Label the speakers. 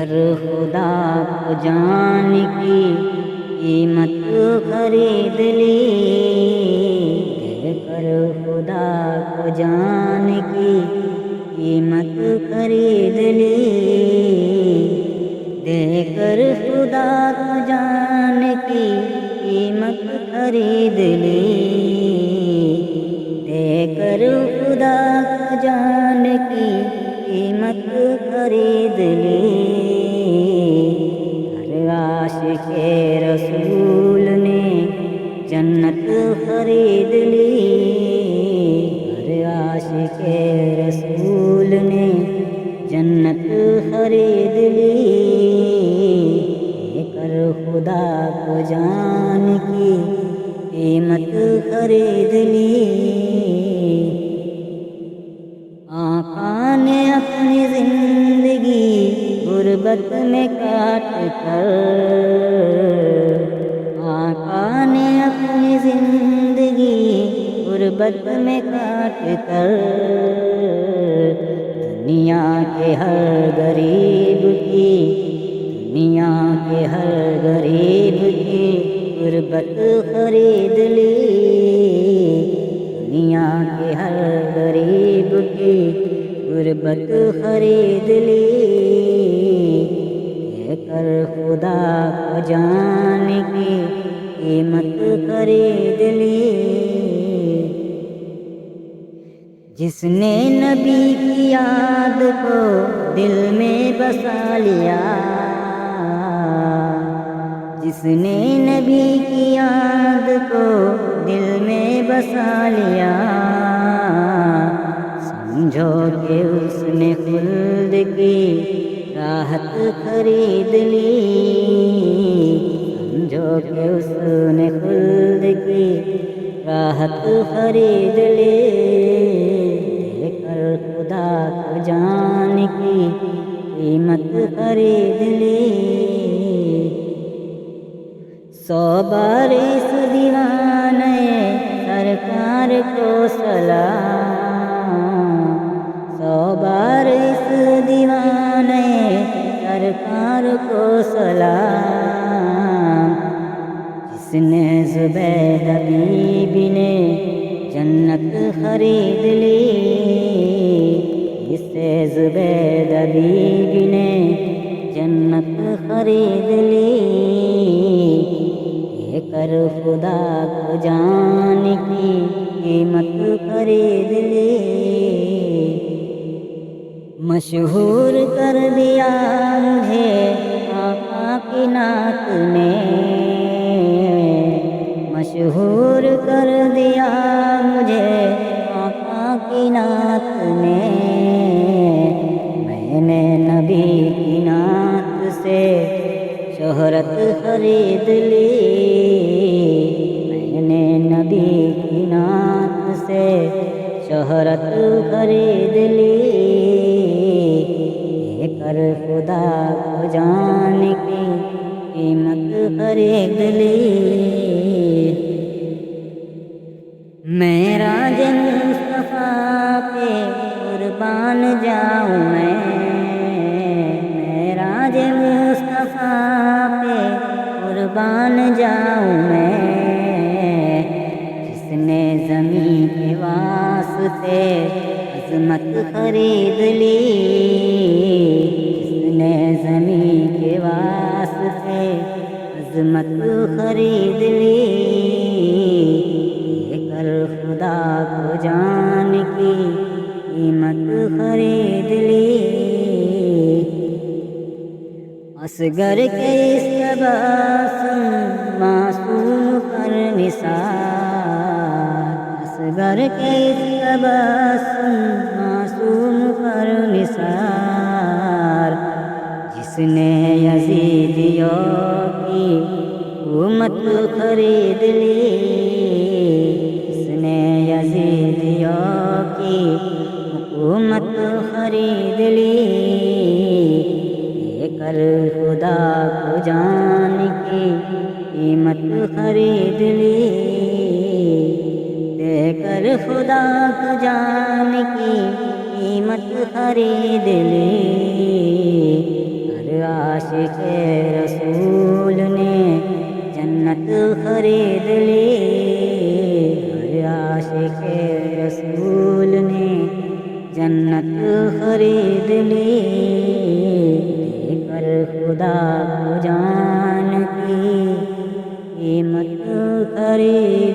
Speaker 1: کر خدا کو جان کی قیمت خرید لی، دے کر خدا کو جان کی قیمت خرید لی، دے کر خدا کو جان کی قیمت خرید لی، دے کر خدا کو جان کی قیمت خرید لی۔ ہر عاشق رسول نے جنت خرید لی، ہر عاشق رسول نے جنت خرید لی، دے کر خدا کو جان کی قیمت خرید لی۔ آقا نے اپنی زندگی غربت میں کاٹ کر، آقا نے اپنی زندگی غربت میں کاٹ کر، دنیا کے ہر غریب کی، دنیا کے ہر غریب کی غربت خرید لی، دنیا کے ہر غریب کی غربت خرید لی، دے کر خدا کو جان کی قیمت خرید لی۔ جس نے نبی کی یاد کو دل میں بسا لیا، جس نے نبی کی یاد کو دل میں بسا لیا، سمجھو کہ اس نے خلد کی راحت خرید لی، سمجھو کہ اس نے خلد کی راحت خرید لی، دے کر خدا کو جان کی قیمت خرید لی۔ 100 بار اس دیوانے سرکار کو سلام، 100 بار اس دیوانے سرکار کو سلام، جس نے زبیدہ بی بی نے جنت خرید لی، جس سے زبیدہ بی بی نے جنت خرید لی، دے کر خدا کو جان کی قیمت خرید لی۔ مشہور کر دیا مجھے آقا کی نعت نے، مشہور کر دیا مجھے آقا کی نعت نے، میں نے نبی کی نعت سے شہرت خرید لی، میں نے نبی کی نعت سے شہرت خرید لی، دے کر خدا کو جان کی قیمت خرید لی۔ معراج مصطفیٰ پہ قربان جاؤں میں، معراج مصطفیٰ پہ قربان جاؤں میں، جس نے زمین کے واسطے عظمت خرید لی، جس نے زمین کے واسطے عظمت خرید لی، دے کر خدا کو جان کی قیمت خرید لی۔ اصغر کے اس تبسم معصوم پر نثار، اصغر کے اس تبسم معصوم پر نثار، جس نے یزیدیوں کی حکومت خرید لی، جس نے یزیدیوں کی حکومت خرید لی، دے کر خدا کو جان کی قیمت خرید لی، دے کر خدا کو جان کی قیمت خرید لی۔ ہر عاشق رسول نے جنت خرید لی، ہر عاشق رسول نے جنت خرید لی، دے کر خدا کو جان کی قیمت خرید